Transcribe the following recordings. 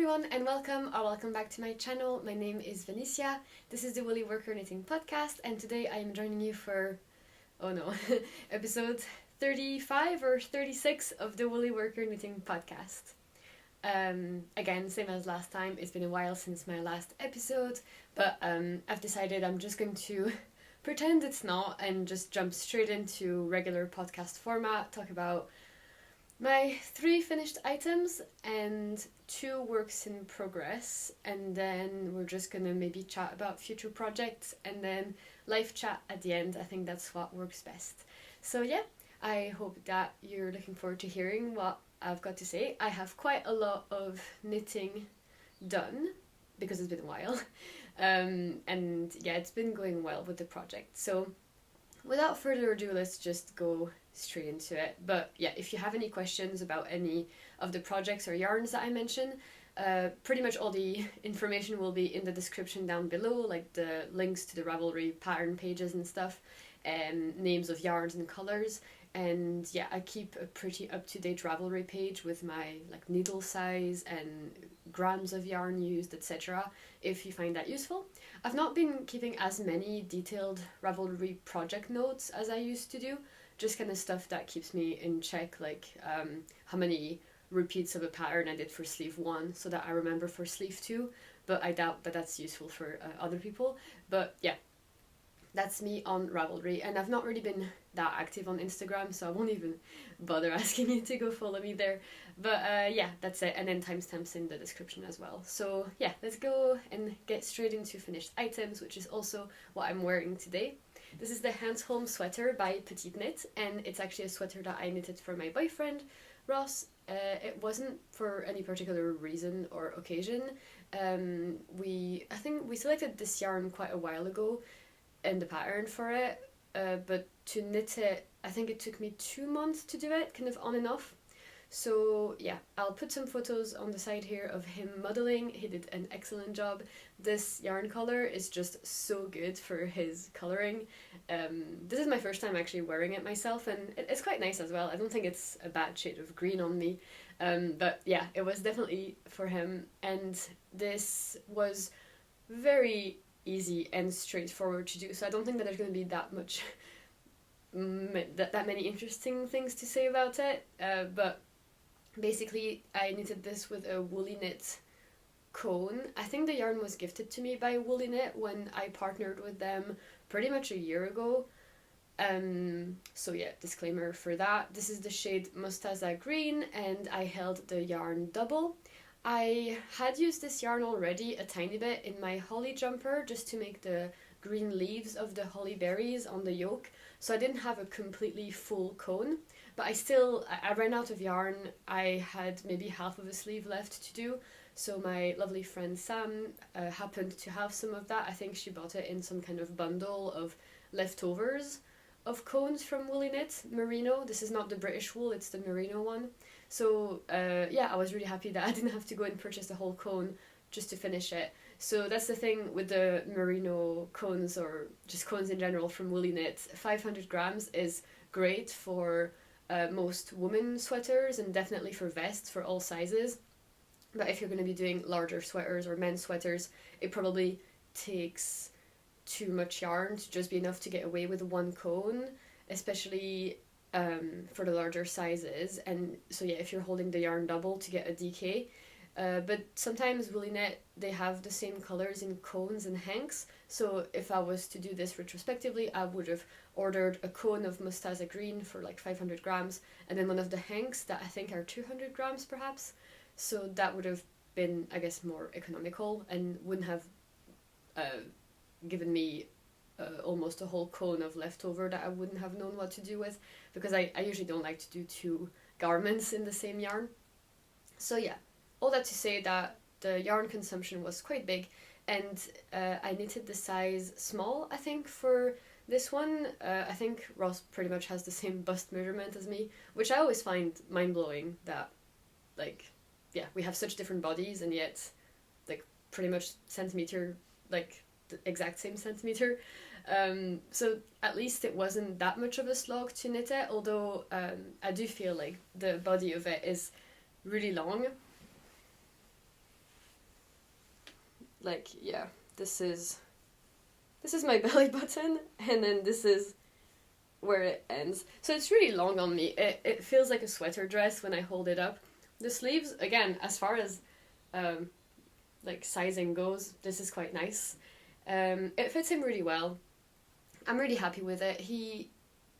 everyone and welcome back to my channel. My name is Vanissia. This is the Woolly Worker Knitting Podcast, and today I am joining you for, episode 35 or 36 of the Woolly Worker Knitting Podcast. Again, same as last time, it's been a while since my last episode, but I've decided I'm just going to pretend it's not and just jump straight into regular podcast format, talk about my 3 finished items and 2 works in progress, and then we're just gonna maybe chat about future projects and then live chat at the end. I think that's what works best. So yeah, I hope that you're looking forward to hearing what I've got to say. I have quite a lot of knitting done because it's been a while, and yeah, it's been going well with the project. So without further ado, let's just go straight into it. But yeah, if you have any questions about any of the projects or yarns that I mention, pretty much all the information will be in the description down below, like the links to the Ravelry pattern pages and stuff, and names of yarns and colours. And yeah, I keep a pretty up-to-date Ravelry page with my like needle size and grams of yarn used, etc. if you find that useful. I've not been keeping as many detailed Ravelry project notes as I used to do, just kind of stuff that keeps me in check, like how many repeats of a pattern I did for sleeve 1 so that I remember for sleeve 2, but I doubt that that's useful for other people. But yeah, that's me on Ravelry, and I've not really been that active on Instagram, so I won't even bother asking you to go follow me there. But yeah, that's it, and then timestamps in the description as well. So yeah, let's go and get straight into finished items, which is also what I'm wearing today. This is the Hanstholm sweater by Petite Knit, and it's actually a sweater that I knitted for my boyfriend, Ross. It wasn't for any particular reason or occasion. I think we selected this yarn quite a while ago and the pattern for it, but to knit it, I think it took me 2 months to do it, kind of on and off. So yeah, I'll put some photos on the side here of him modeling. He did an excellent job. This yarn color is just so good for his coloring. This is my first time actually wearing it myself, and it's quite nice as well. I don't think it's a bad shade of green on me, but yeah, it was definitely for him, and this was very easy and straightforward to do, so I don't think that there's going to be that much that many interesting things to say about it, but basically I knitted this with a Woolly Knit cone. I think the yarn was gifted to me by Woolly Knit when I partnered with them pretty much a year ago. So yeah, disclaimer for that. This is the shade Mostaza Green, and I held the yarn double. I had used this yarn already a tiny bit in my holly jumper just to make the green leaves of the holly berries on the yoke, so I didn't have a completely full cone, but I ran out of yarn. I had maybe half of a sleeve left to do, so my lovely friend Sam happened to have some of that. I think she bought it in some kind of bundle of leftovers of cones from Woolly Knit, Merino. This is not the British wool, it's the Merino one. So yeah, I was really happy that I didn't have to go and purchase the whole cone just to finish it. So that's the thing with the Merino cones, or just cones in general from Woolly Knit. 500 grams is great for most women sweaters, and definitely for vests for all sizes. But if you're going to be doing larger sweaters or men's sweaters, it probably takes too much yarn to just be enough to get away with 1 cone, especially for the larger sizes. And so yeah, if you're holding the yarn double to get a DK, but sometimes Woolly Knit, they have the same colors in cones and hanks, so if I was to do this retrospectively, I would have ordered a cone of Mostaza Green for like 500 grams, and then one of the hanks that I think are 200 grams perhaps, so that would have been, I guess, more economical and wouldn't have given me almost a whole cone of leftover that I wouldn't have known what to do with, because I usually don't like to do 2 garments in the same yarn. So yeah, all that to say that the yarn consumption was quite big, and I knitted the size small, I think, for this one. I think Ross pretty much has the same bust measurement as me, which I always find mind-blowing that, like, yeah, we have such different bodies and yet, like, pretty much centimeter, like, the exact same centimeter. So at least it wasn't that much of a slog to knit it, although I do feel like the body of it is really long. like, yeah, this is my belly button, and then this is where it ends. So it's really long on me. It feels like a sweater dress when I hold it up. The sleeves, again, as far as like sizing goes, this is quite nice. It fits him really well. I'm really happy with it. He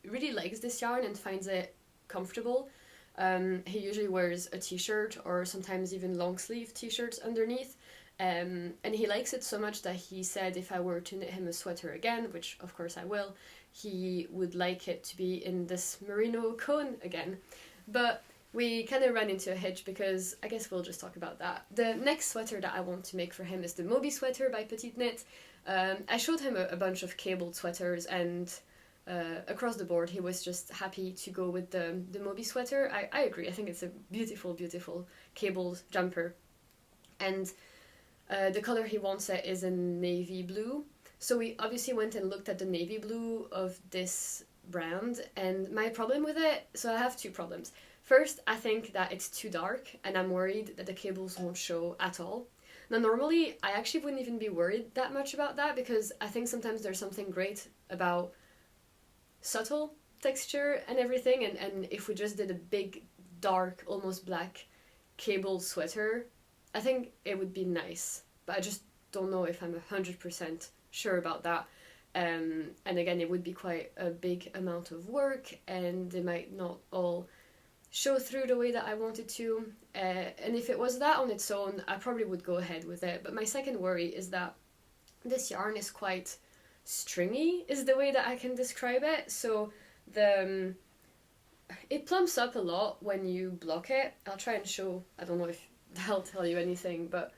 really likes this yarn and finds it comfortable. He usually wears a t-shirt or sometimes even long sleeve t-shirts underneath. And he likes it so much that he said if I were to knit him a sweater again, which of course I will, he would like it to be in this merino cone again. But we kind of ran into a hitch because I guess we'll just talk about that. The next sweater that I want to make for him is the Moby sweater by Petite Knit. I showed him a bunch of cabled sweaters, and across the board he was just happy to go with the Moby sweater. I agree, I think it's a beautiful, beautiful cabled jumper. And the color he wants it is a navy blue. So we obviously went and looked at the navy blue of this brand, and my problem with it, so I have two problems. First, I think that it's too dark, and I'm worried that the cables won't show at all. Now, normally, I actually wouldn't even be worried that much about that, because I think sometimes there's something great about subtle texture and everything, and if we just did a big, dark, almost black cable sweater, I think it would be nice. But I just don't know if I'm 100% sure about that. And again, it would be quite a big amount of work, and they might not all show through the way that I wanted to. And if it was that on its own, I probably would go ahead with it. But my second worry is that this yarn is quite stringy, is the way that I can describe it. So it plumps up a lot when you block it. I'll try and show, I don't know if that'll tell you anything, but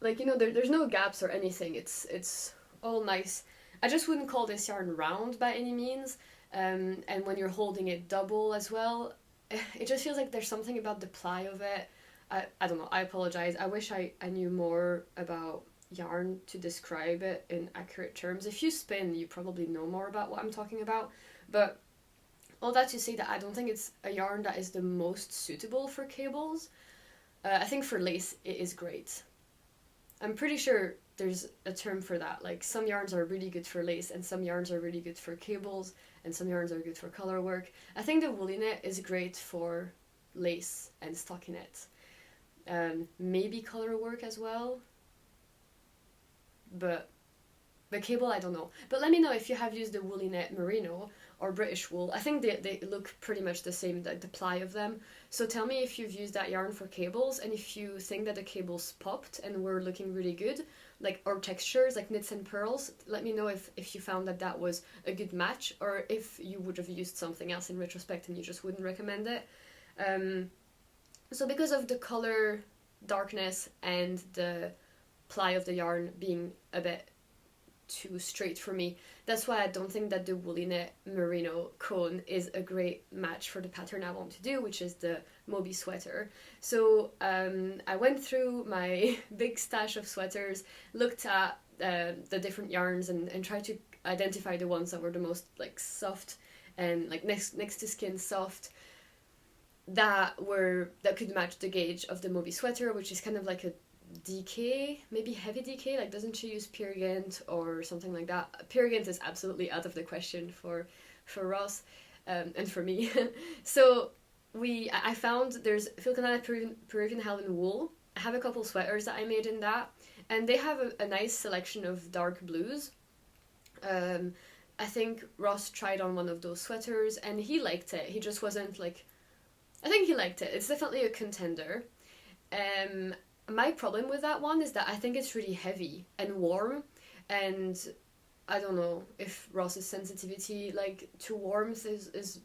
like, you know, there's no gaps or anything. It's all nice. I just wouldn't call this yarn round by any means. And when you're holding it double as well, it just feels like there's something about the ply of it. I don't know, I apologize. I wish I knew more about yarn to describe it in accurate terms. If you spin, you probably know more about what I'm talking about. But all that to say that I don't think it's a yarn that is the most suitable for cables. I think for lace, it is great. I'm pretty sure there's a term for that. Like, some yarns are really good for lace, and some yarns are really good for cables, and some yarns are good for color work. I think the woolly knit is great for lace and stockinette. Maybe color work as well. But the cable, I don't know. But let me know if you have used the woolly knit merino or British wool. I think they look pretty much the same, the ply of them. So tell me if you've used that yarn for cables, and if you think that the cables popped and were looking really good, like, or textures like knits and pearls. Let me know if you found that was a good match, or if you would have used something else in retrospect and you just wouldn't recommend it. So because of the color darkness and the ply of the yarn being a bit too straight for me, that's why I don't think that the woolly knit merino cone is a great match for the pattern I want to do, which is the Moby sweater. So I went through my big stash of sweaters, looked at the different yarns, and tried to identify the ones that were the most like soft and like next to skin soft, that could match the gauge of the Moby sweater, which is kind of like a DK, maybe heavy DK. Like, doesn't she use Peargent or something like that? Peargent is absolutely out of the question for Ross and for me. So I found there's Filcanana Peruvian Helen wool. I have a couple sweaters that I made in that, and they have a nice selection of dark blues. I think Ross tried on one of those sweaters and he liked it. He just wasn't like, I think he liked it. It's definitely a contender. My problem with that one is that I think it's really heavy and warm, and I don't know if Ross's sensitivity like to warmth is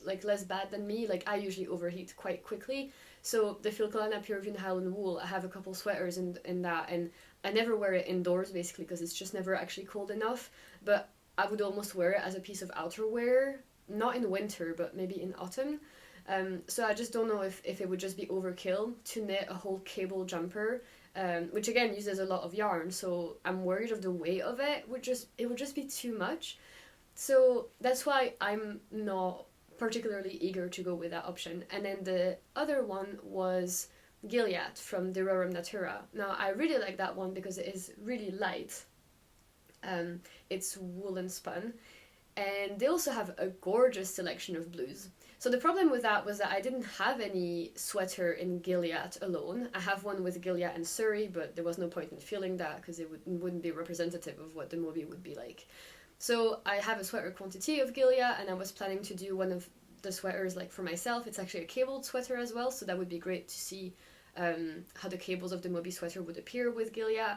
like less bad than me. Like, I usually overheat quite quickly. So the Filcolana Peruvian Highland wool, I have a couple sweaters in that, and I never wear it indoors basically because it's just never actually cold enough. But I would almost wear it as a piece of outerwear, not in winter, but maybe in autumn. So I just don't know if it would just be overkill to knit a whole cable jumper, which again uses a lot of yarn, so I'm worried of the weight of it. It would just be too much. So that's why I'm not particularly eager to go with that option. And then the other one was Gilead from the Rerum Natura. Now I really like that one because it is really light. It's woolen spun, and they also have a gorgeous selection of blues. So the problem with that was that I didn't have any sweater in Gilead alone. I have one with Gilead and Surrey, but there was no point in filling that because it wouldn't be representative of what the Moby would be like. So I have a sweater quantity of Gilead, and I was planning to do one of the sweaters like for myself. It's actually a cabled sweater as well, so that would be great to see how the cables of the Moby sweater would appear with Gilead.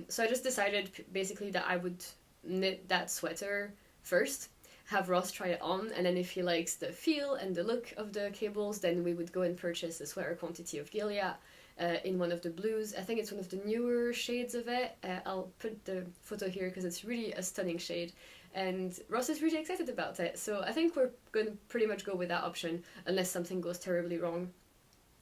So I just decided basically that I would knit that sweater first, have Ross try it on, and then if he likes the feel and the look of the cables, then we would go and purchase a sweater quantity of Gilead in one of the blues. I think it's one of the newer shades of it. I'll put the photo here because it's really a stunning shade, and Ross is really excited about it. So I think we're going to pretty much go with that option unless something goes terribly wrong.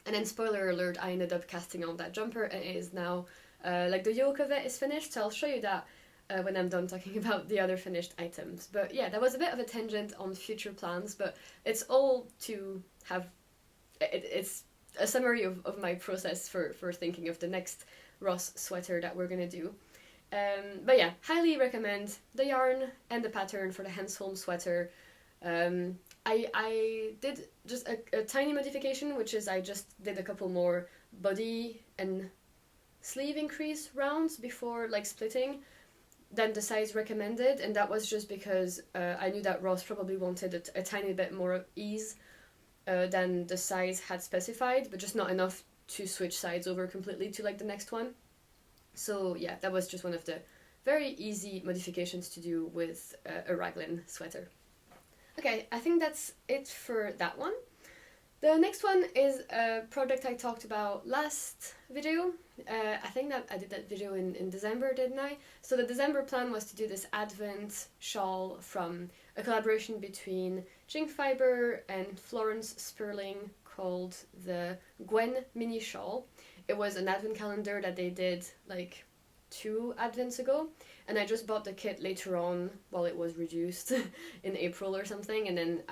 And then spoiler alert, I ended up casting on that jumper, and it is now like the yoke of it is finished, so I'll show you that when I'm done talking about the other finished items. But yeah, that was a bit of a tangent on future plans, but it's all to have, it's a summary of my process for thinking of the next Ross sweater that we're gonna do. But yeah, highly recommend the yarn and the pattern for the Hanstholm sweater. I did just a tiny modification, which is I just did a couple more body and sleeve increase rounds before like splitting than the size recommended, and that was just because I knew that Ross probably wanted a tiny bit more ease than the size had specified, but just not enough to switch sides over completely to like the next one. So yeah, that was just one of the very easy modifications to do with a raglan sweater. Okay, I think that's it for that one. The next one is a project I talked about last video. I think that I did that video in December, didn't I? So the December plan was to do this Advent shawl from a collaboration between Jink Fiber and Florence Sperling called the Gwen Mini Shawl. It was an Advent calendar that they did like 2 Advents ago, and I just bought the kit later on while it was reduced in April or something, and then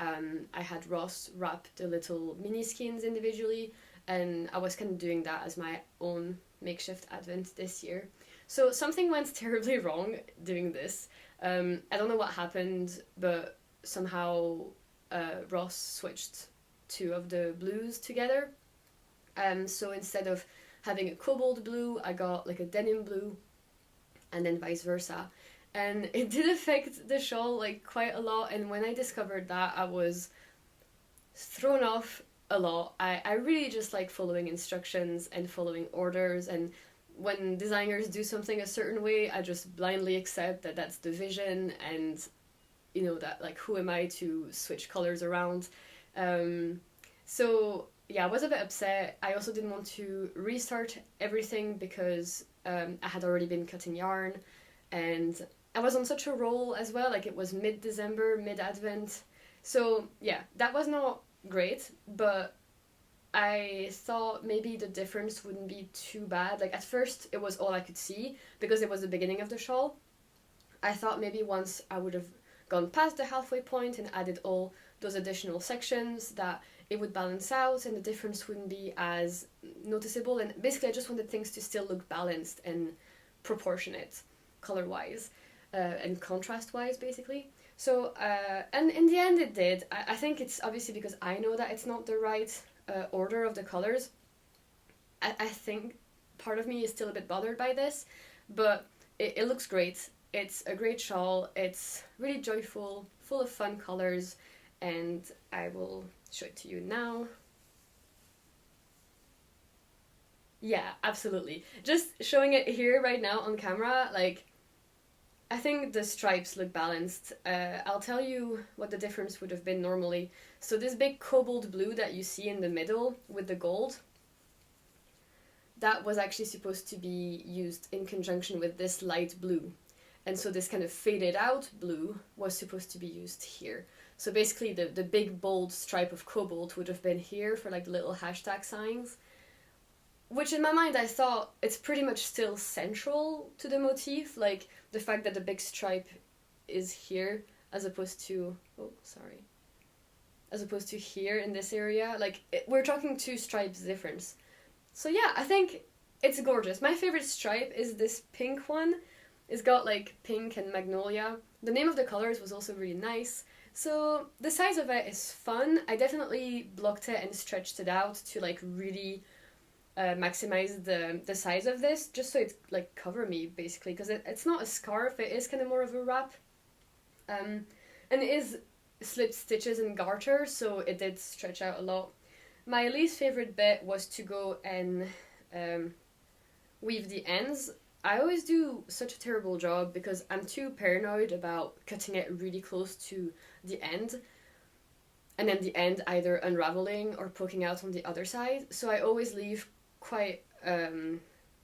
I had Ross wrap the little mini skins individually, and I was kind of doing that as my own makeshift Advent this year. So something went terribly wrong doing this. I don't know what happened, but somehow Ross switched 2 of the blues together. So instead of having a cobalt blue, I got like a denim blue, and then vice versa. And it did affect the shawl like quite a lot, and when I discovered that, I was thrown off a lot. I really just like following instructions and following orders, and when designers do something a certain way, I just blindly accept that that's the vision, and you know, that like who am I to switch colors around. So yeah, I was a bit upset. I also didn't want to restart everything because I had already been cutting yarn, and I was on such a roll as well, like it was mid-December, mid-Advent. So yeah, that was not great, but I thought maybe the difference wouldn't be too bad. Like at first it was all I could see because it was the beginning of the shawl. I thought maybe once I would have gone past the halfway point and added all those additional sections that it would balance out and the difference wouldn't be as noticeable. And basically I just wanted things to still look balanced and proportionate color-wise and contrast-wise, basically. So, and in the end it did. I think it's obviously because I know that it's not the right order of the colors. I think part of me is still a bit bothered by this, but it looks great. It's a great shawl. It's really joyful, full of fun colors, and I will show it to you now. Yeah, absolutely. Just showing it here right now on camera, like, I think the stripes look balanced. I'll tell you what the difference would have been normally. So this big cobalt blue that you see in the middle with the gold, that was actually supposed to be used in conjunction with this light blue. And so this kind of faded out blue was supposed to be used here. So basically the big bold stripe of cobalt would have been here for like the little hashtag signs. Which in my mind I thought it's pretty much still central to the motif, like the fact that the big stripe is here as opposed to, as opposed to here in this area. Like we're talking 2 stripes difference. So yeah, I think it's gorgeous. My favorite stripe is this pink one. It's got like pink and magnolia. The name of the colors was also really nice. So the size of it is fun. I definitely blocked it and stretched it out to like really maximize the size of this, just so it like cover me basically, because it's not a scarf. It is kind of more of a wrap, and it is slip stitches and garter, so it did stretch out a lot. My least favorite bit was to go and weave the ends. I always do such a terrible job because I'm too paranoid about cutting it really close to the end, and then the end either unraveling or poking out on the other side. So I always leave quite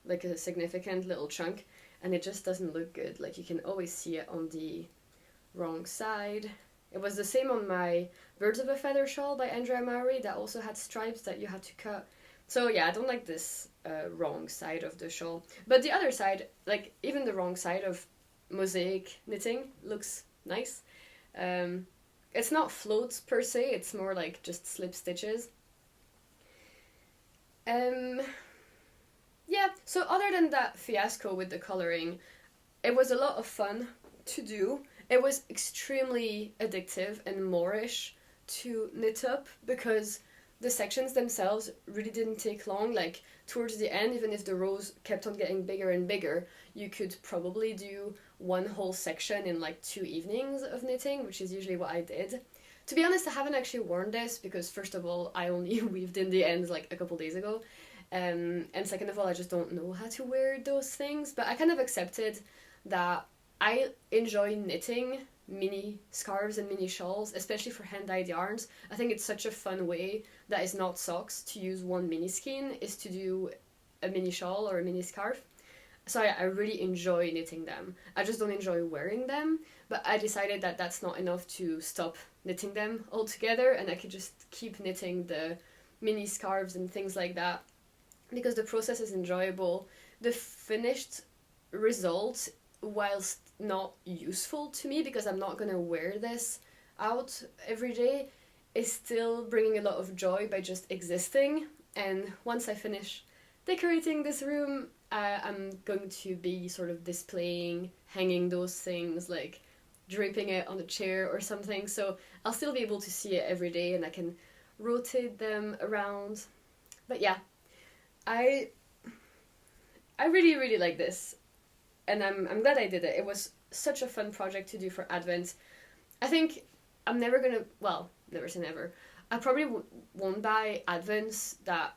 like a significant little chunk, and it just doesn't look good. Like you can always see it on the wrong side. It was the same on my Birds of a Feather shawl by Andrea Mowry that also had stripes that you had to cut. So yeah, I don't like this wrong side of the shawl. But the other side, like even the wrong side of mosaic knitting looks nice. It's not floats per se, it's more like just slip stitches. Yeah, so other than that fiasco with the coloring, it was a lot of fun to do. It was extremely addictive and moreish to knit up because the sections themselves really didn't take long. Like towards the end, even if the rows kept on getting bigger and bigger, you could probably do one whole section in like 2 evenings of knitting, which is usually what I did. To be honest, I haven't actually worn this because first of all, I only weaved in the ends like a couple days ago. And second of all, I just don't know how to wear those things. But I kind of accepted that I enjoy knitting mini scarves and mini shawls, especially for hand-dyed yarns. I think it's such a fun way that is not socks to use one mini skein, is to do a mini shawl or a mini scarf. So I really enjoy knitting them. I just don't enjoy wearing them, but I decided that that's not enough to stop knitting them altogether, and I could just keep knitting the mini scarves and things like that because the process is enjoyable. The finished result, whilst not useful to me because I'm not gonna wear this out every day, is still bringing a lot of joy by just existing. And once I finish decorating this room, I'm going to be sort of displaying, hanging those things, like draping it on a chair or something, so I'll still be able to see it every day and I can rotate them around. But yeah, I really, really like this, and I'm glad I did it. It was such a fun project to do for Advent. I think I'm never gonna, well, never say never. I probably won't buy Advents that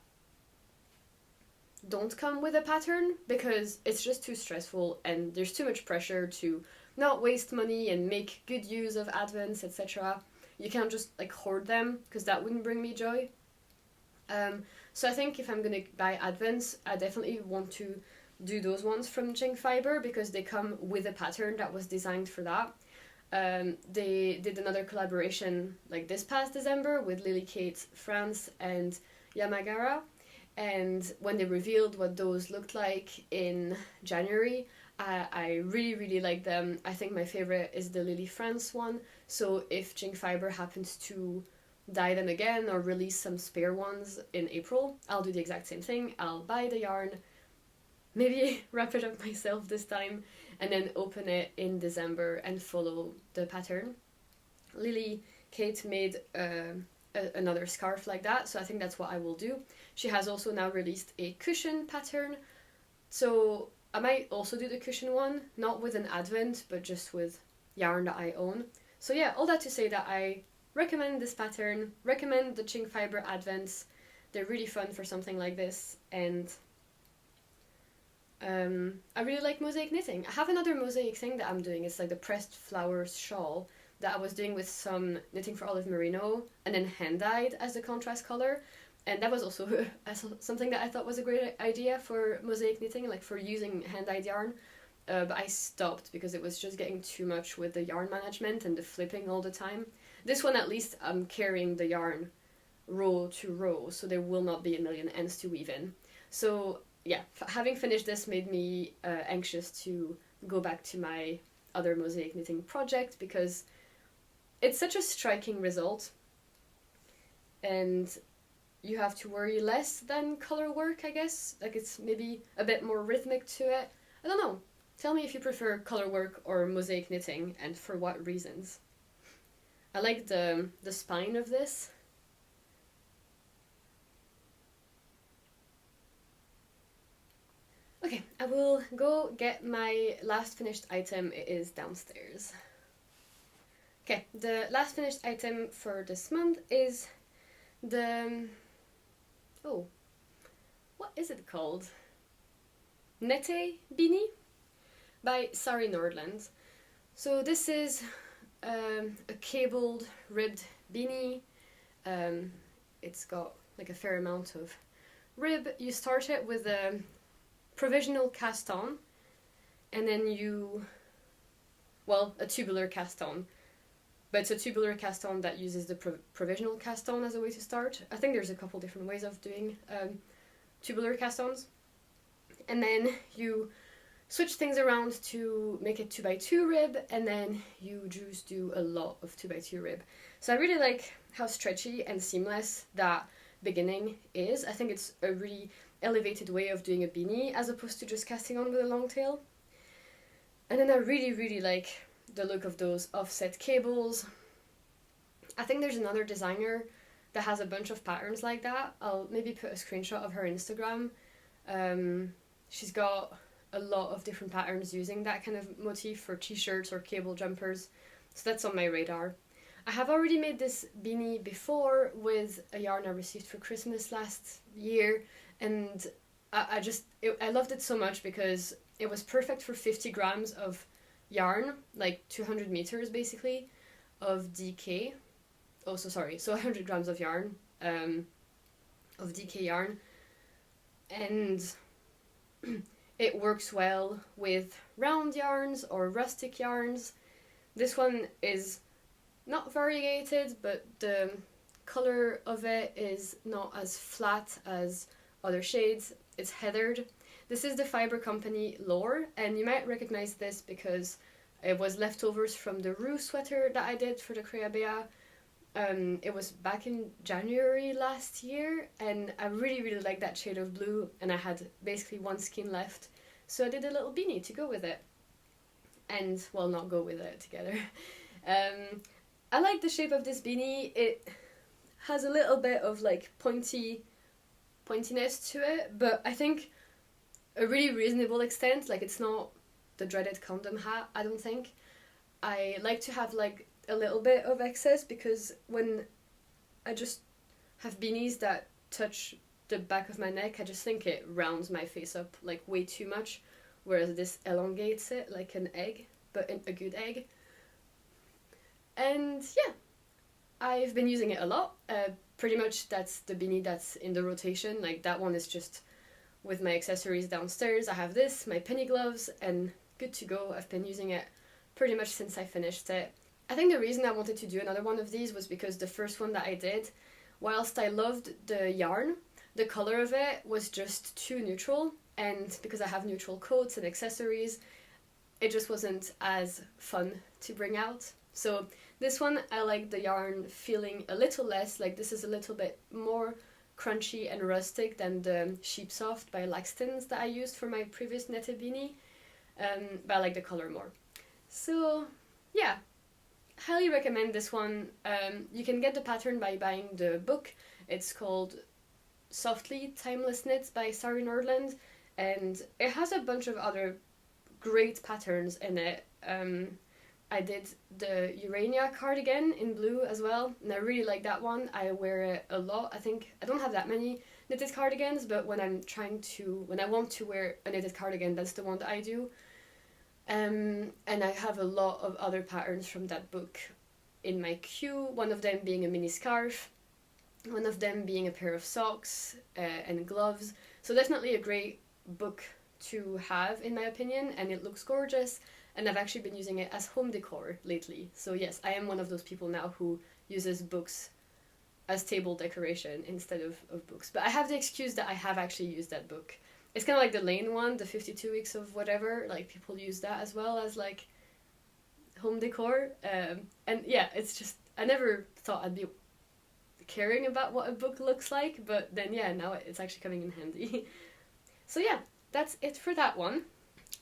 don't come with a pattern because it's just too stressful and there's too much pressure to not waste money and make good use of Advents, etc. You can't just like hoard them because that wouldn't bring me joy. So I think if I'm gonna buy Advents, I definitely want to do those ones from Jing Fiber because they come with a pattern that was designed for that. They did another collaboration like this past December with Lily Kate France and Yamagara, and when they revealed what those looked like in January, I really, really like them. I think my favorite is the Lily France one, so if Jing Fiber happens to dye them again or release some spare ones in April, I'll do the exact same thing. I'll buy the yarn, maybe wrap it up myself this time, and then open it in December and follow the pattern. Lily Kate made another scarf like that, so I think that's what I will do. She has also now released a cushion pattern, so I might also do the cushion one, not with an Advent, but just with yarn that I own. So yeah, all that to say that I recommend this pattern, recommend the Jing Fiber Advents. They're really fun for something like this, and I really like mosaic knitting. I have another mosaic thing that I'm doing. It's like the pressed flowers shawl that I was doing with some Knitting for Olive Merino and then hand-dyed as the contrast color. And that was also something that I thought was a great idea for mosaic knitting, like for using hand-dyed yarn. But I stopped because it was just getting too much with the yarn management and the flipping all the time. This one, at least, I'm carrying the yarn row to row, so there will not be a million ends to weave in. So yeah, having finished this made me anxious to go back to my other mosaic knitting project because it's such a striking result, and you have to worry less than color work, I guess. Like it's maybe a bit more rhythmic to it. I don't know. Tell me if you prefer color work or mosaic knitting and for what reasons. I like the spine of this. Okay, I will go get my last finished item. It is downstairs. Okay, the last finished item for this month is the... oh, what is it called? Nette beanie by Sari Nordland. So this is a cabled ribbed beanie. It's got like a fair amount of rib. You start it with a provisional cast on, and then a tubular cast on. But it's a tubular cast on that uses the provisional cast on as a way to start. I think there's a couple different ways of doing tubular cast ons. And then you switch things around to make it 2x2 rib, and then you just do a lot of 2x2 rib. So I really like how stretchy and seamless that beginning is. I think it's a really elevated way of doing a beanie as opposed to just casting on with a long tail. And then I really, really like the look of those offset cables. I think there's another designer that has a bunch of patterns like that. I'll maybe put a screenshot of her Instagram. She's got a lot of different patterns using that kind of motif for t-shirts or cable jumpers, so that's on my radar. I have already made this beanie before with a yarn I received for Christmas last year, and I loved it so much because it was perfect for 50 grams of yarn, like 200 meters basically of DK. Oh, so 100 grams of yarn, of DK yarn, and it works well with round yarns or rustic yarns. This one is not variegated, but the color of it is not as flat as other shades. It's heathered. This is the fiber company Lore, and you might recognize this because it was leftovers from the Rue sweater that I did for the Creabea. It was back in January last year, and I really, really like that shade of blue, and I had basically one skein left, so I did a little beanie to go with it. And, well, not go with it together. I like the shape of this beanie. It has a little bit of, like, pointiness to it, but I think a really reasonable extent. Like, it's not the dreaded condom hat, I don't think. I like to have, like, a little bit of excess, because when I just have beanies that touch the back of my neck, I just think it rounds my face up, like, way too much, whereas this elongates it like an egg, but a good egg. And yeah, I've been using it a lot. Pretty much that's the beanie that's in the rotation. Like, that one is just with my accessories downstairs. I have this, my penny gloves, and good to go. I've been using it pretty much since I finished it. I think the reason I wanted to do another one of these was because the first one that I did, whilst I loved the yarn, the color of it was just too neutral, and because I have neutral coats and accessories, it just wasn't as fun to bring out. So this one, I like the yarn feeling a little less, like this is a little bit more crunchy and rustic than the Sheep Soft by Laxton's that I used for my previous netted beanie, but I like the color more. So yeah, highly recommend this one. You can get the pattern by buying the book. It's called Softly Timeless Knits by Sari Nordland, and it has a bunch of other great patterns in it. I did the Urania cardigan in blue as well, and I really like that one. I wear it a lot. I think I don't have that many knitted cardigans, but when I want to wear a knitted cardigan, that's the one that I do. And I have a lot of other patterns from that book in my queue, one of them being a mini scarf, one of them being a pair of socks and gloves. So definitely a great book to have, in my opinion, and it looks gorgeous, and I've actually been using it as home decor lately. So yes, I am one of those people now who uses books as table decoration instead of books. But I have the excuse that I have actually used that book. It's kind of like the Lane one, the 52 weeks of whatever, like people use that as well as like home decor. And yeah, it's just, I never thought I'd be caring about what a book looks like, but then yeah, now it's actually coming in handy. So yeah, that's it for that one.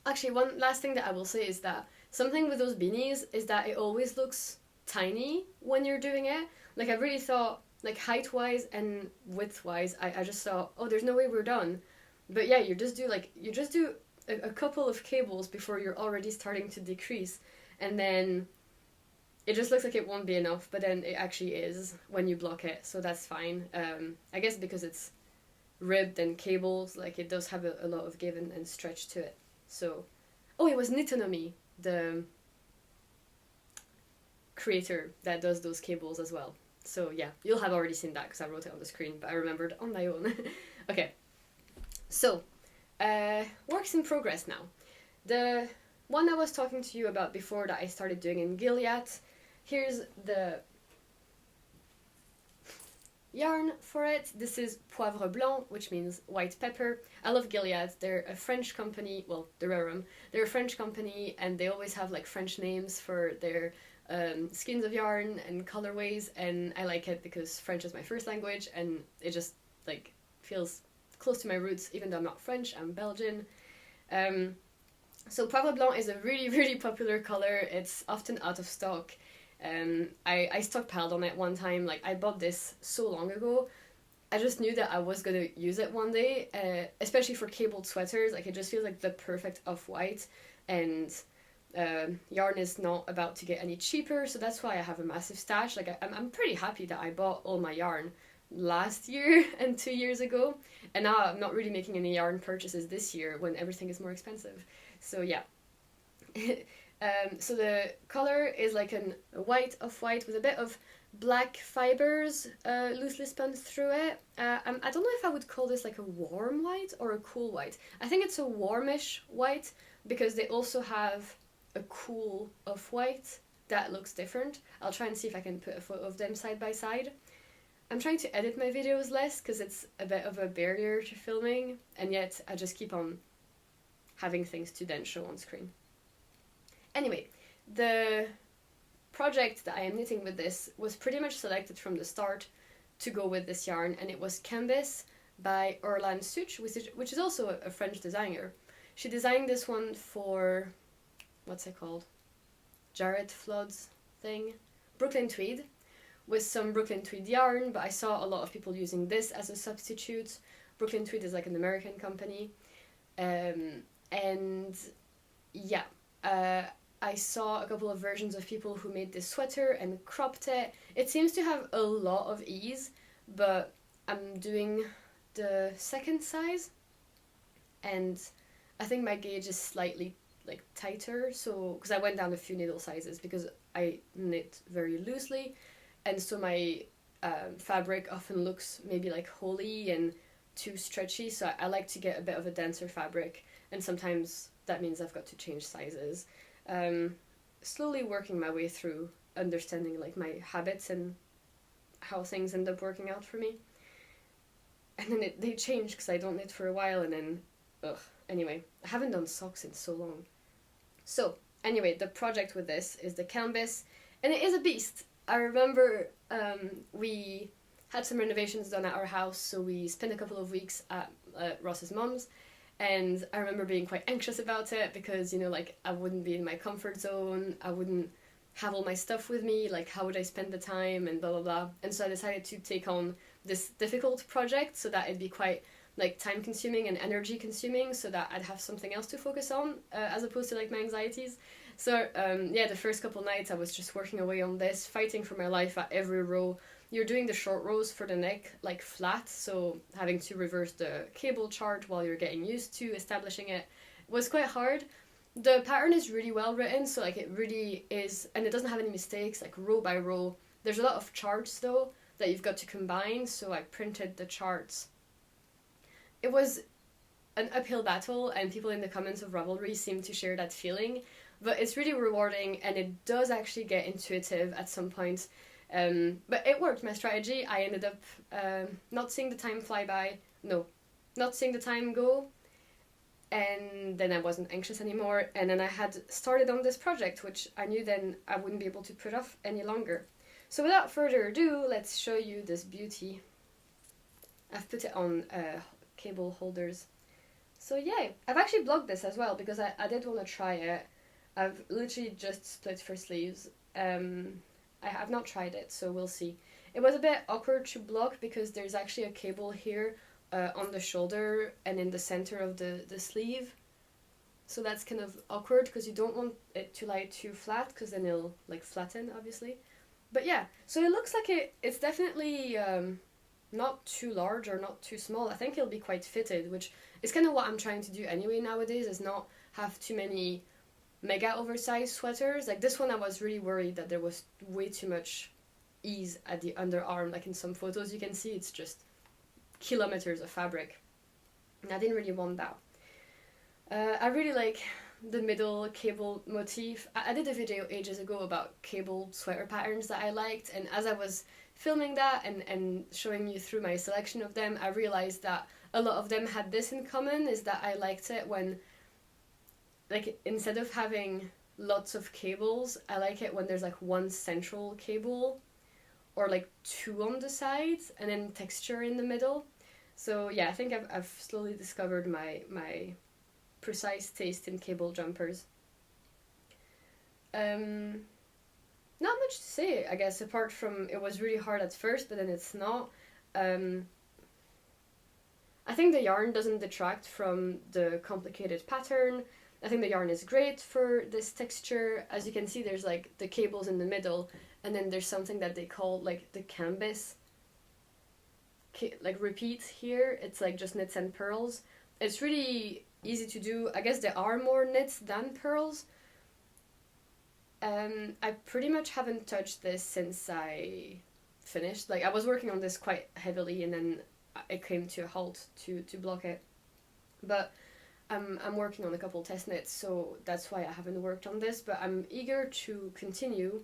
Actually, one last thing that I will say is that something with those beanies is that it always looks tiny when you're doing it. Like, I really thought, like, height-wise and width-wise, I just thought, oh, there's no way we're done. But yeah, you just do a couple of cables before you're already starting to decrease, and then it just looks like it won't be enough, but then it actually is when you block it, so that's fine. I guess because it's ribbed and cables, like, it does have a lot of give and stretch to it. So, oh, it was Knitonomy, the creator that does those cables as well. So yeah, you'll have already seen that because I wrote it on the screen, but I remembered on my own. Okay, so works in progress now. The one I was talking to you about before that I started doing in Gilead, here's the yarn for it. This is Poivre Blanc, which means white pepper. I love Gilead. They're a French company, well, they're a French company, and they always have like French names for their skeins of yarn and colorways, and I like it because French is my first language, and it just like feels close to my roots, even though I'm not French, I'm Belgian. So Poivre Blanc is a really, really popular color. It's often out of stock. I stockpiled on it one time. Like, I bought this so long ago. I just knew that I was gonna use it one day, especially for cabled sweaters. Like, it just feels like the perfect off-white, and yarn is not about to get any cheaper, so that's why I have a massive stash. Like, I'm pretty happy that I bought all my yarn last year and 2 years ago, and now I'm not really making any yarn purchases this year when everything is more expensive. So yeah. So the color is like a white off-white with a bit of black fibers loosely spun through it. I don't know if I would call this like a warm white or a cool white. I think it's a warmish white because they also have a cool off-white that looks different. I'll try and see if I can put a photo of them side by side. I'm trying to edit my videos less because it's a bit of a barrier to filming, and yet I just keep on having things to then show on screen. Anyway, the project that I am knitting with this was pretty much selected from the start to go with this yarn, and it was Canvas by Orlan Such, which is also a French designer. She designed this one for, what's it called? Jared Flood's thing? Brooklyn Tweed, with some Brooklyn Tweed yarn, but I saw a lot of people using this as a substitute. Brooklyn Tweed is like an American company. And yeah, I saw a couple of versions of people who made this sweater and cropped it. It seems to have a lot of ease, but I'm doing the second size, and I think my gauge is slightly like tighter, so because I went down a few needle sizes because I knit very loosely, and so my fabric often looks maybe like holey and too stretchy, so I like to get a bit of a denser fabric, and sometimes that means I've got to change sizes. Slowly working my way through understanding like my habits and how things end up working out for me. And then they change because I don't knit for a while, and then anyway, I haven't done socks in so long. So anyway, the project with this is the canvas, and it is a beast. I remember we had some renovations done at our house, so we spent a couple of weeks at Ross's mom's, and I remember being quite anxious about it because, you know, like, I wouldn't be in my comfort zone, I wouldn't have all my stuff with me, like, how would I spend the time, and blah blah blah. And so I decided to take on this difficult project so that it'd be quite like time consuming and energy consuming, so that I'd have something else to focus on as opposed to like my anxieties. So yeah, the first couple nights I was just working away on this, fighting for my life at every row. You're doing the short rows for the neck like flat, so having to reverse the cable chart while you're getting used to establishing it was quite hard. The pattern is really well written, so like it really is, and it doesn't have any mistakes, like row by row. There's a lot of charts though that you've got to combine, so I printed the charts. It was an uphill battle, and people in the comments of Ravelry seem to share that feeling, but it's really rewarding, and it does actually get intuitive at some point. But it worked, my strategy. I ended up not seeing the time fly by, not seeing the time go, and then I wasn't anxious anymore, and then I had started on this project, which I knew then I wouldn't be able to put off any longer. So without further ado, let's show you this beauty. I've put it on cable holders. So yeah, I've actually blogged this as well because I did want to try it. I've literally just split for sleeves. I have not tried it, so we'll see. It was a bit awkward to block because there's actually a cable here on the shoulder and in the center of the sleeve. So that's kind of awkward because you don't want it to lie too flat because then it'll like flatten, obviously. But yeah, so it looks like it's definitely not too large or not too small. I think it'll be quite fitted, which is kind of what I'm trying to do anyway nowadays, is not have too many mega oversized sweaters. Like this one, I was really worried that there was way too much ease at the underarm. Like in some photos you can see it's just kilometers of fabric, and I didn't really want that. I really like the middle cable motif. I did a video ages ago about cable sweater patterns that I liked, and as I was filming that and showing you through my selection of them, I realized that a lot of them had this in common, is that I liked it when, like, instead of having lots of cables, I like it when there's like one central cable or like two on the sides and then texture in the middle. So yeah, I think I've slowly discovered my precise taste in cable jumpers. Not much to say, I guess, apart from it was really hard at first, but then it's not. I think the yarn doesn't detract from the complicated pattern. I think the yarn is great for this texture. As you can see, there's like the cables in the middle, and then there's something that they call like the canvas like repeat here. It's like just knits and purls. It's really easy to do. I guess there are more knits than purls. I pretty much haven't touched this since I finished. Like I was working on this quite heavily, and then it came to a halt to block it. But I'm working on a couple test knits, so that's why I haven't worked on this. But I'm eager to continue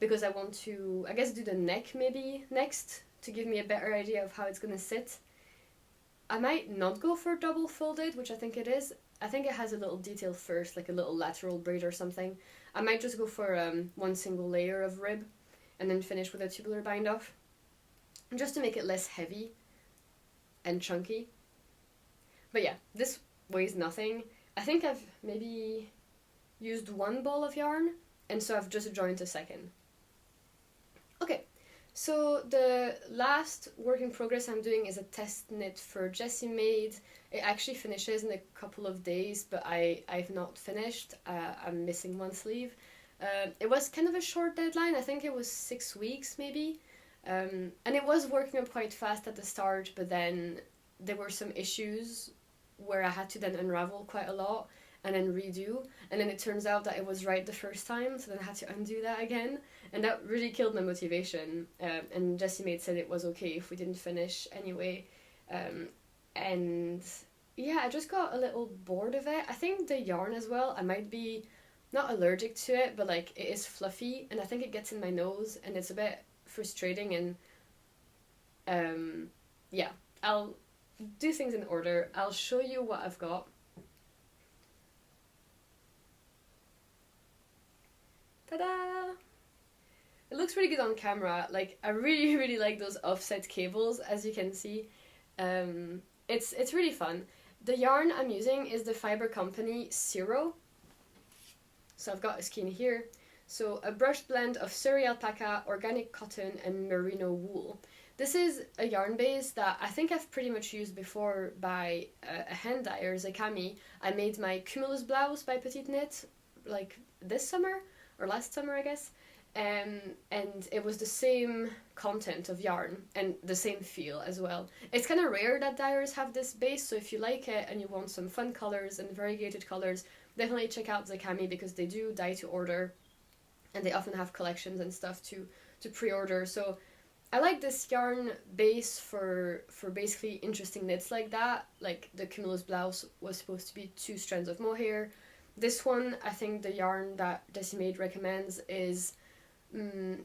because I want to, I guess, do the neck maybe next to give me a better idea of how it's gonna sit. I might not go for double folded, which I think it is. I think it has a little detail first, like a little lateral braid or something. I might just go for one single layer of rib and then finish with a tubular bind off, just to make it less heavy and chunky. But yeah, this weighs nothing. I think I've maybe used one ball of yarn, and so I've just joined a second. Okay, so the last work in progress I'm doing is a test knit for Jessie Made. It actually finishes in a couple of days, but I've not finished. I'm missing one sleeve. It was kind of a short deadline. I think it was 6 weeks maybe. And it was working up quite fast at the start, but then there were some issues where I had to then unravel quite a lot and then redo, and then it turns out that it was right the first time, so then I had to undo that again, and that really killed my motivation. And Jessie Made said it was okay if we didn't finish anyway, and yeah, I just got a little bored of it. I think the yarn as well, I might be not allergic to it, but like it is fluffy, and I think it gets in my nose, and it's a bit frustrating, and yeah, I'll do things in order. I'll show you what I've got. Ta-da! It looks really good on camera. Like, I really, really like those offset cables, as you can see. It's really fun. The yarn I'm using is the fiber company Zero. So I've got a skein here. So a brushed blend of Surrey alpaca, organic cotton, and merino wool. This is a yarn base that I think I've pretty much used before by a hand dyer, Zekami. I made my Cumulus blouse by Petite Knit like this summer, or last summer I guess, and it was the same content of yarn and the same feel as well. It's kind of rare that dyers have this base, so if you like it and you want some fun colors and variegated colors, definitely check out Zekami because they do dye to order, and they often have collections and stuff to pre-order. So I like this yarn base for basically interesting knits like that. Like the Cumulus blouse was supposed to be 2 strands of mohair. This one, I think the yarn that Jessie Made recommends is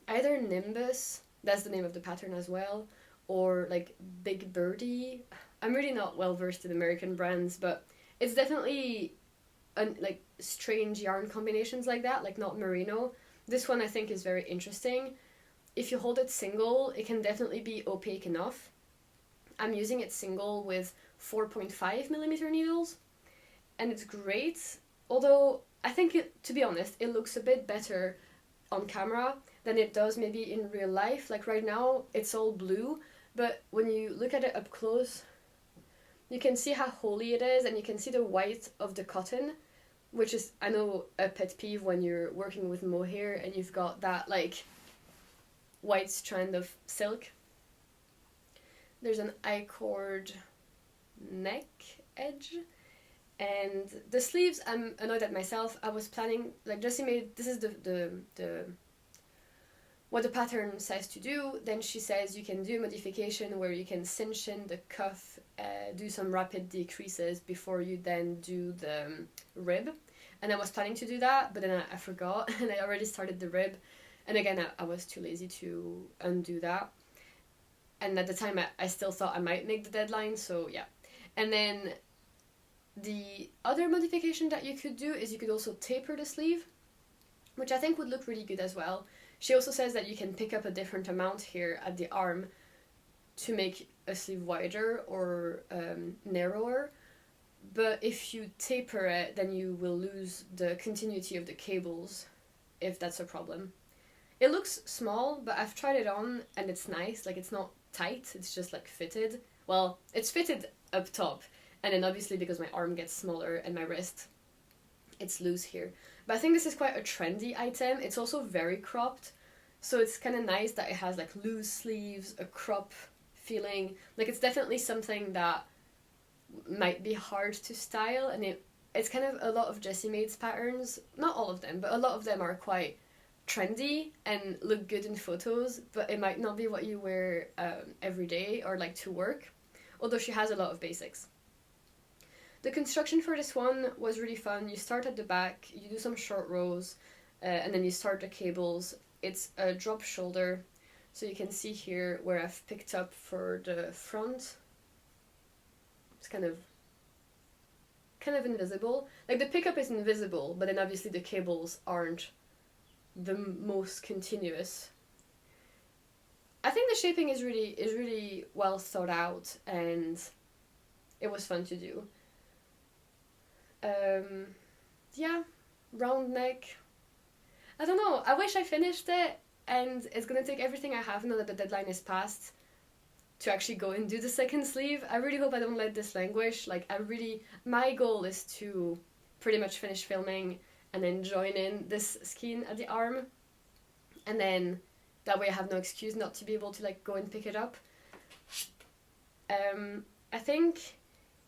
either Nimbus, that's the name of the pattern as well, or like Big Birdie. I'm really not well versed in American brands, but it's definitely like strange yarn combinations like that, like not merino. This one I think is very interesting. if you hold it single, it can definitely be opaque enough. I'm using it single with 4.5mm needles, and it's great, although I think, to be honest, it looks a bit better on camera than it does maybe in real life. Like right now, it's all blue, but when you look at it up close, you can see how holy it is, and you can see the white of the cotton, which is, I know, a pet peeve when you're working with mohair and you've got that, like, white strand of silk. There's an I-cord neck edge, and the sleeves, I'm annoyed at myself. I was planning, like, Jessie made, this is the what the pattern says to do. Then she says you can do a modification where you can cinch in the cuff, do some rapid decreases before you then do the rib. And I was planning to do that, but then I forgot, and I already started the rib. And again, I was too lazy to undo that. And at the time, I still thought I might make the deadline, so yeah. And then the other modification that you could do is you could also taper the sleeve, which I think would look really good as well. She also says that you can pick up a different amount here at the arm to make a sleeve wider or narrower. But if you taper it, then you will lose the continuity of the cables, if that's a problem. It looks small, but I've tried it on and it's nice. Like, it's not tight, it's just like fitted. Well, it's fitted up top, and then obviously because my arm gets smaller and my wrist, it's loose here. But I think this is quite a trendy item. It's also very cropped, so it's kind of nice that it has like loose sleeves, a crop feeling. Like, it's definitely something that might be hard to style, and it's kind of a lot of Jessie Made's patterns, not all of them, but a lot of them are quite trendy and look good in photos, but it might not be what you wear every day or like to work, although she has a lot of basics. The construction for this one was really fun. You start at the back, you do some short rows, and then you start the cables. It's a drop shoulder, so you can see here where I've picked up for the front. It's kind of invisible. Like, the pickup is invisible, but then obviously the cables aren't the most continuous. I think the shaping is really well thought out, and it was fun to do. Yeah, round neck. I don't know, I wish I finished it, and it's gonna take everything I have now that the deadline is passed to actually go and do the second sleeve. I really hope I don't let this languish. Like, my goal is to pretty much finish filming and then join in this skein at the arm, and then that way I have no excuse not to be able to like go and pick it up. I think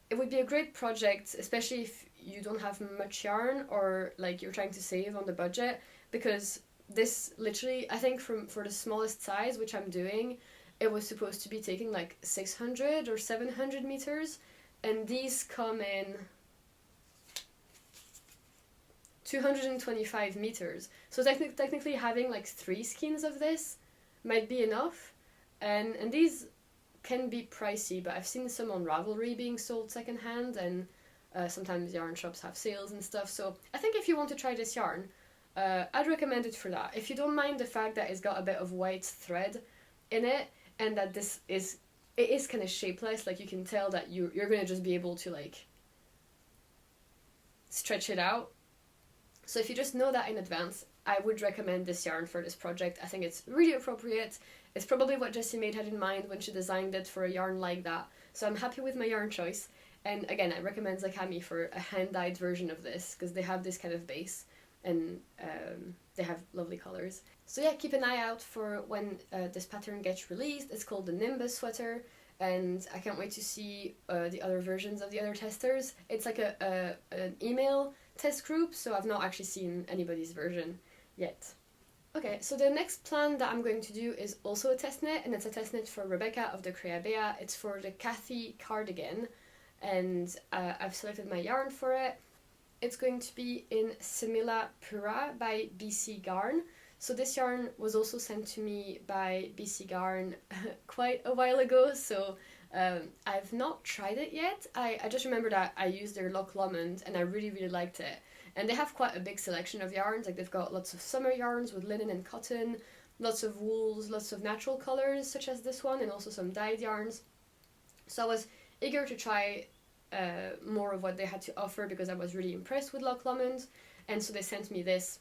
it would be a great project, especially if you don't have much yarn or like you're trying to save on the budget, because this literally, I think for the smallest size, which I'm doing, it was supposed to be taking like 600 or 700 meters, and these come in 225 meters. So technically having like 3 skeins of this might be enough, and these can be pricey, but I've seen some on Ravelry being sold secondhand, and sometimes yarn shops have sales and stuff. So I think if you want to try this yarn, I'd recommend it for that. If you don't mind the fact that it's got a bit of white thread in it, and that it is kind of shapeless, like you can tell that you're gonna just be able to like stretch it out. So if you just know that in advance, I would recommend this yarn for this project. I think it's really appropriate. It's probably what Jessie Made had in mind when she designed it for a yarn like that. So I'm happy with my yarn choice. And again, I recommend Zakami for a hand-dyed version of this, because they have this kind of base, and they have lovely colours. So yeah, keep an eye out for when this pattern gets released. It's called the Nimbus sweater, and I can't wait to see the other versions of the other testers. It's like an email test group, so I've not actually seen anybody's version yet. Okay, so the next plan that I'm going to do is also a test knit, and it's a test knit for Rebecca of the Creabea. It's for the Cathy cardigan, and I've selected my yarn for it. It's going to be in Semilla Pura by BC Garn. So this yarn was also sent to me by BC Garn quite a while ago, so I've not tried it yet. I just remember that I used their Loch Lomond and I really liked it. And they have quite a big selection of yarns. Like, they've got lots of summer yarns with linen and cotton. lots of wools, lots of natural colors such as this one, and also some dyed yarns. So I was eager to try more of what they had to offer because I was really impressed with Loch Lomond, and so they sent me this,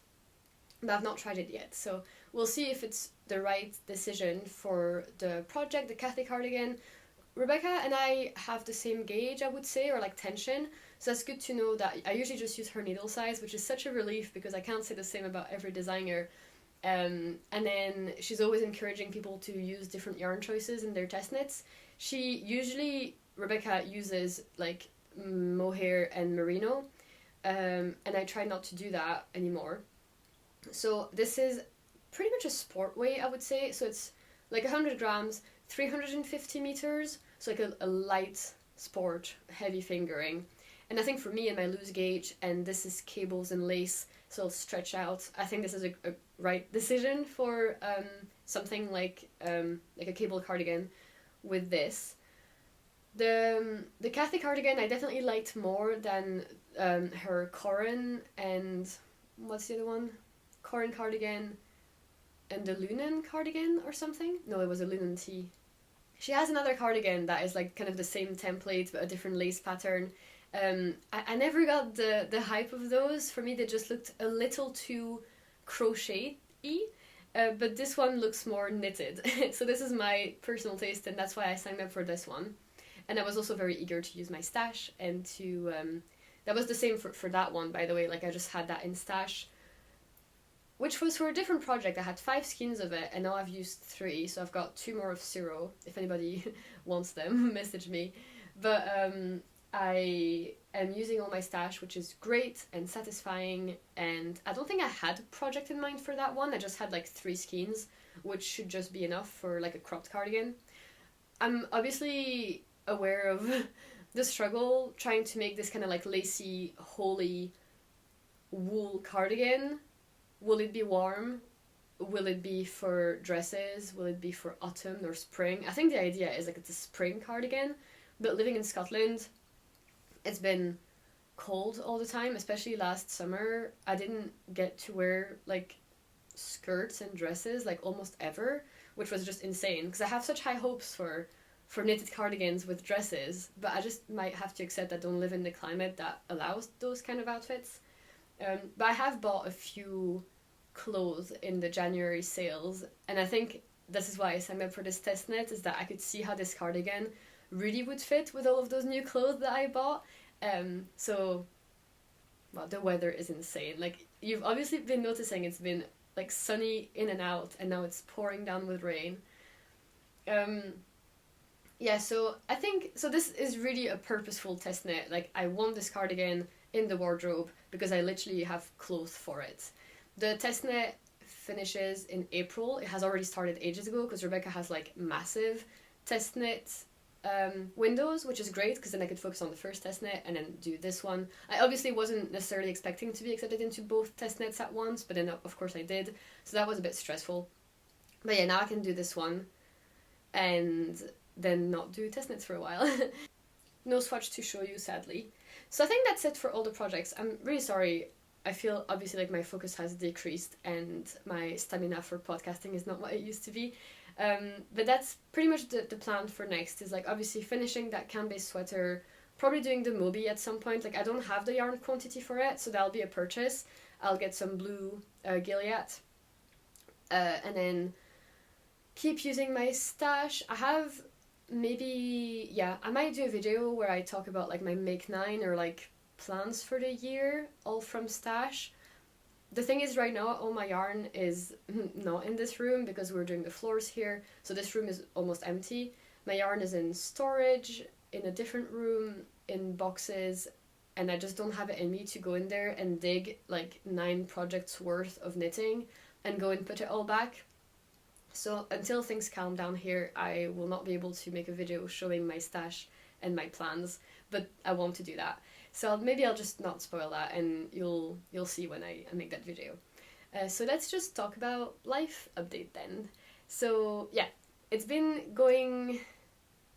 but I've not tried it yet. So we'll see if it's the right decision for the project, the Cathy cardigan. Rebecca and I have the same gauge, I would say, or like tension, so that's good to know that I usually just use her needle size, which is such a relief because I can't say the same about every designer. And then she's always encouraging people to use different yarn choices in their test knits. Rebecca uses like mohair and merino, and I try not to do that anymore. So this is pretty much a sport weight, I would say. So it's like 100 grams, 350 meters, so like a light sport, heavy fingering. And I think for me and my loose gauge, and this is cables and lace, so it'll stretch out, I think this is a right decision for something like a cable cardigan with this. The Cathy cardigan I definitely liked more than her Corin and what's the other one? Corin cardigan and the Lunan cardigan or something? No, it was a Lunan tee. She has another cardigan that is like kind of the same template but a different lace pattern. I never got the hype of those. For me, they just looked a little too crochet-y, but this one looks more knitted. So this is my personal taste, and that's why I signed up for this one. And I was also very eager to use my stash, and to that was the same for that one, by the way. Like I just had that in stash, which was for a different project. I had 5 skeins of it, and now I've used 3, so I've got 2 more of Zero. If anybody wants them, message me. But I am using all my stash, which is great and satisfying, and I don't think I had a project in mind for that one. I just had like 3 skeins, which should just be enough for like a cropped cardigan. I'm obviously aware of the struggle trying to make this kind of like lacy, holey wool cardigan. Will it be warm? Will it be for dresses? Will it be for autumn or spring? I think the idea is like it's a spring cardigan, but living in Scotland, it's been cold all the time, especially last summer. I didn't get to wear like skirts and dresses like almost ever, which was just insane because I have such high hopes for knitted cardigans with dresses, but I just might have to accept I don't live in the climate that allows those kind of outfits. But I have bought a few clothes in the January sales, and I think this is why I signed up for this test knit, is that I could see how this cardigan really would fit with all of those new clothes that I bought. So, well, the weather is insane. Like, you've obviously been noticing it's been like sunny in and out, and now it's pouring down with rain. Yeah, so I think, so this is really a purposeful test knit. Like, I want this cardigan in the wardrobe because I literally have clothes for it. The test knit finishes in April. It has already started ages ago because Rebecca has like massive test knit windows, which is great because then I could focus on the first test knit and then do this one. I obviously wasn't necessarily expecting to be accepted into both test knits at once, but then of course I did, so that was a bit stressful. But yeah, now I can do this one and then not do test knits for a while. No swatch to show you, sadly. So I think that's it for all the projects. I'm really sorry. I feel obviously like my focus has decreased and my stamina for podcasting is not what it used to be. But that's pretty much the plan for next, is like obviously finishing that canvas sweater, probably doing the Moby at some point. Like I don't have the yarn quantity for it, so that'll be a purchase. I'll get some blue Gilead, and then keep using my stash. I have maybe, yeah, I might do a video where I talk about like my make 9 or like plans for the year, all from stash. The thing is, right now all my yarn is not in this room because we're doing the floors here, so this room is almost empty. My yarn is in storage, in a different room, in boxes, and I just don't have it in me to go in there and dig like 9 projects worth of knitting and go and put it all back. So until things calm down here, I will not be able to make a video showing my stash and my plans, but I want to do that. So maybe I'll just not spoil that, and you'll see when I make that video. So let's just talk about life update then. So yeah, it's been going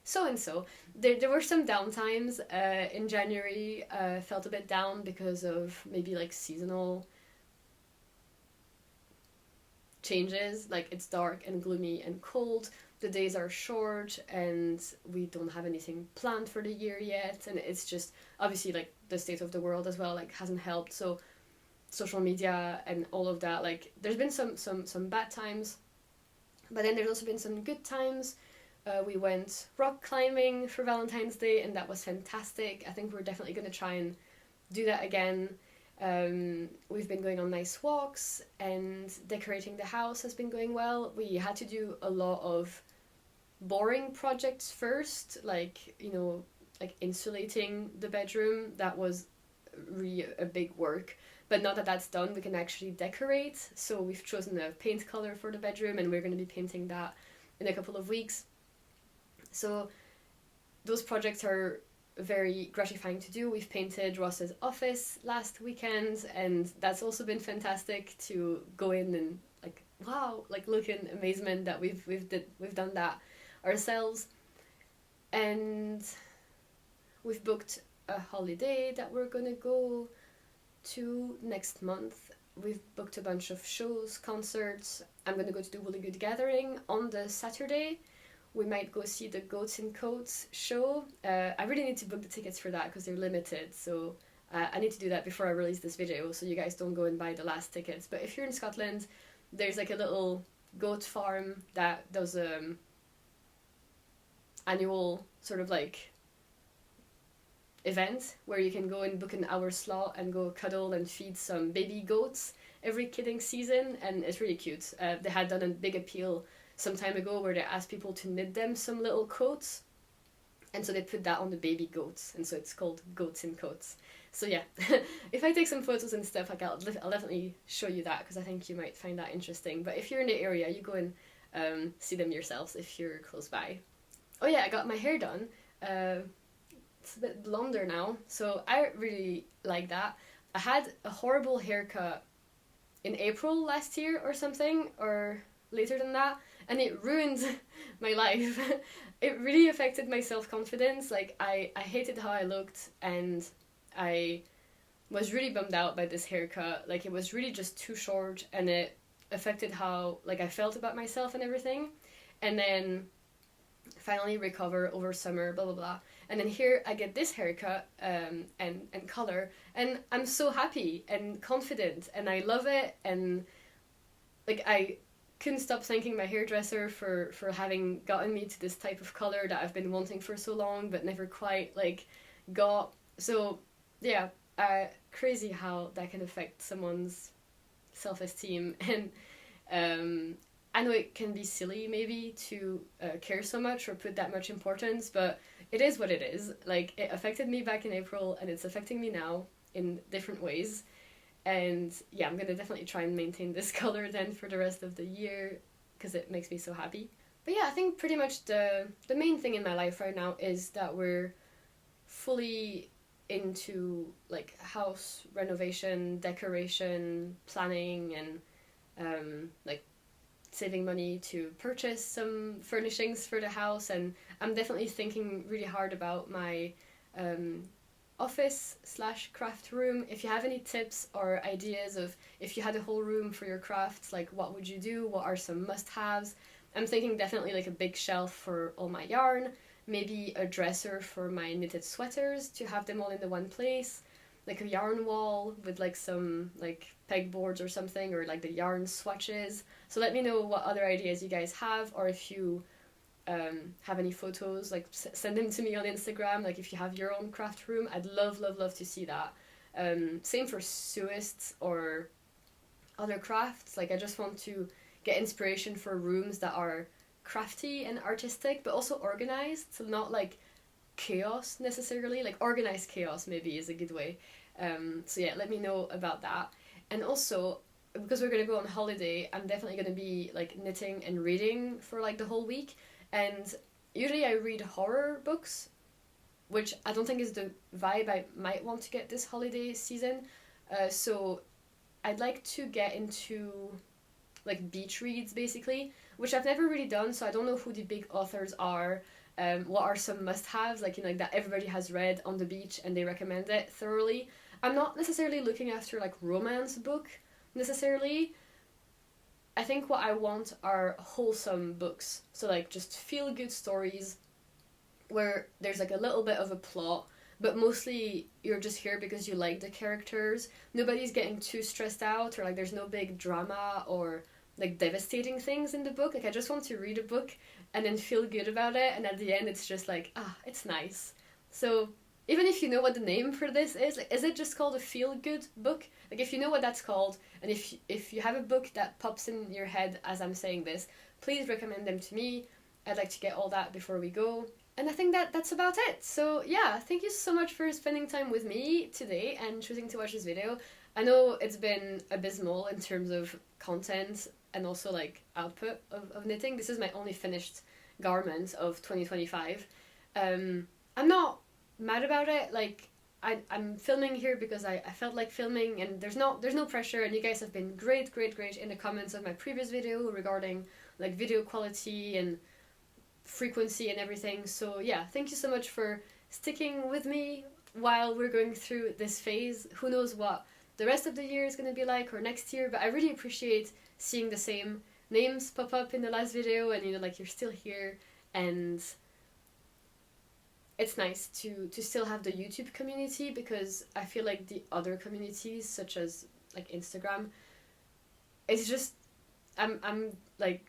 so and so. There were some downtimes in January. Felt a bit down because of maybe like seasonal changes. Like, it's dark and gloomy and cold, the days are short, and we don't have anything planned for the year yet, and it's just obviously like the state of the world as well like hasn't helped. So social media and all of that, like there's been some bad times, but then there's also been some good times. We went rock climbing for Valentine's Day, and that was fantastic. I think we're definitely going to try and do that again. We've been going on nice walks, and decorating the house has been going well. We had to do a lot of boring projects first, like, you know, like insulating the bedroom. That was really a big work. But now that that's done, we can actually decorate. So we've chosen a paint color for the bedroom, and we're going to be painting that in a couple of weeks. So those projects are very gratifying to do. We've painted Ross's office last weekend, and that's also been fantastic to go in and like, wow, like look in amazement that we've done that ourselves. And we've booked a holiday that we're gonna go to next month. We've booked a bunch of shows, concerts. I'm gonna go to the Woolly Good Gathering on the Saturday. We might go see the Goats in Coats show. I really need to book the tickets for that because they're limited, so I need to do that before I release this video, so you guys don't go and buy the last tickets. But if you're in Scotland, there's like a little goat farm that does annual sort of like event where you can go and book an hour slot and go cuddle and feed some baby goats every kidding season, and it's really cute. They had done a big appeal some time ago where they asked people to knit them some little coats, and so they put that on the baby goats, and so it's called Goats in Coats. So yeah, if I take some photos and stuff, like I'll definitely show you that because I think you might find that interesting. But if you're in the area, you go and see them yourselves if you're close by. Oh yeah, I got my hair done. It's a bit blonder now, so I really like that. I had a horrible haircut in April last year or something, or later than that, and it ruined my life. It really affected my self-confidence. Like, I hated how I looked, and I was really bummed out by this haircut. Like, it was really just too short, and it affected how, like, I felt about myself and everything. And then finally recover over summer, blah blah blah. And then here I get this haircut and color, and I'm so happy and confident, and I love it. And like, I couldn't stop thanking my hairdresser for having gotten me to this type of color that I've been wanting for so long but never quite like got. So yeah, crazy how that can affect someone's self-esteem. And I know it can be silly maybe to care so much or put that much importance, but it is what it is. Like, it affected me back in April, and it's affecting me now in different ways. And yeah, I'm going to definitely try and maintain this color then for the rest of the year because it makes me so happy. But yeah, I think pretty much the main thing in my life right now is that we're fully into like house renovation, decoration, planning, and like saving money to purchase some furnishings for the house. And I'm definitely thinking really hard about my office/craft room. If you have any tips or ideas of if you had a whole room for your crafts, like what would you do? What are some must-haves? I'm thinking definitely like a big shelf for all my yarn, maybe a dresser for my knitted sweaters to have them all in the one place, like a yarn wall with like some like pegboards or something, or like the yarn swatches. So let me know what other ideas you guys have, or if you have any photos, like send them to me on Instagram. Like, if you have your own craft room, I'd love to see that. Same for sewists or other crafts. Like, I just want to get inspiration for rooms that are crafty and artistic, but also organized. So not like chaos necessarily, like organized chaos maybe is a good way. So yeah, let me know about that. And also, because we're gonna go on holiday, I'm definitely gonna be like knitting and reading for like the whole week. And usually I read horror books, which I don't think is the vibe I might want to get this holiday season. So I'd like to get into like beach reads basically, which I've never really done, so I don't know who the big authors are. What are some must-haves, like, you know, like that everybody has read on the beach and they recommend it thoroughly. I'm not necessarily looking after like romance book necessarily, I think what I want are wholesome books. So like just feel good stories where there's like a little bit of a plot, but mostly you're just here because you like the characters. Nobody's getting too stressed out, or like there's no big drama or like devastating things in the book. Like I just want to read a book and then feel good about it, and at the end it's just like, it's nice. So even if you know what the name for this is, like, is it just called a feel good book? Like if you know what that's called, and if you have a book that pops in your head as I'm saying this, please recommend them to me. I'd like to get all that before we go. And I think that's about it. So yeah, thank you so much for spending time with me today and choosing to watch this video. I know it's been abysmal in terms of content and also like output of knitting. This is my only finished garment of 2025. I'm not mad about it. Like I'm filming here because I felt like filming, and there's no pressure, and you guys have been great in the comments of my previous video regarding like video quality and frequency and everything. So yeah, thank you so much for sticking with me while we're going through this phase. Who knows what the rest of the year is going to be like, or next year, but I really appreciate seeing the same names pop up in the last video, and you know, like you're still here, and it's nice to still have the YouTube community, because I feel like the other communities such as like Instagram, it's just I'm like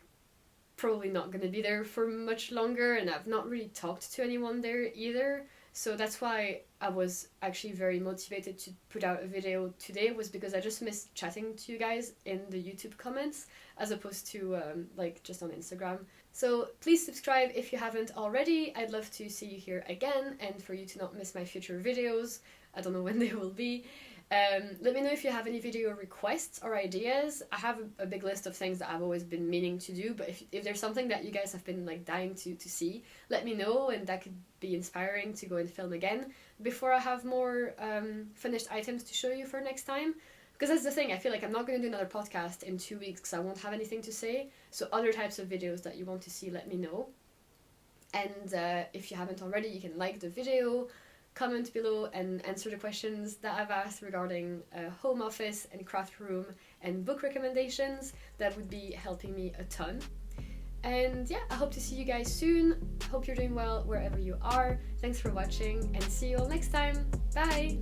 probably not going to be there for much longer, and I've not really talked to anyone there either. So that's why I was actually very motivated to put out a video today, was because I just missed chatting to you guys in the YouTube comments as opposed to like just on Instagram. So please subscribe if you haven't already. I'd love to see you here again, and for you to not miss my future videos. I don't know when they will be. Let me know if you have any video requests or ideas. I have a big list of things that I've always been meaning to do, but if there's something that you guys have been like dying to see, let me know, and that could be inspiring to go and film again before I have more finished items to show you for next time. Because that's the thing, I feel like I'm not going to do another podcast in 2 weeks because I won't have anything to say. So other types of videos that you want to see, let me know. And if you haven't already, you can like the video, comment below, and answer the questions that I've asked regarding home office and craft room and book recommendations. That would be helping me a ton. And yeah, I hope to see you guys soon. Hope you're doing well wherever you are. Thanks for watching, and see you all next time. Bye!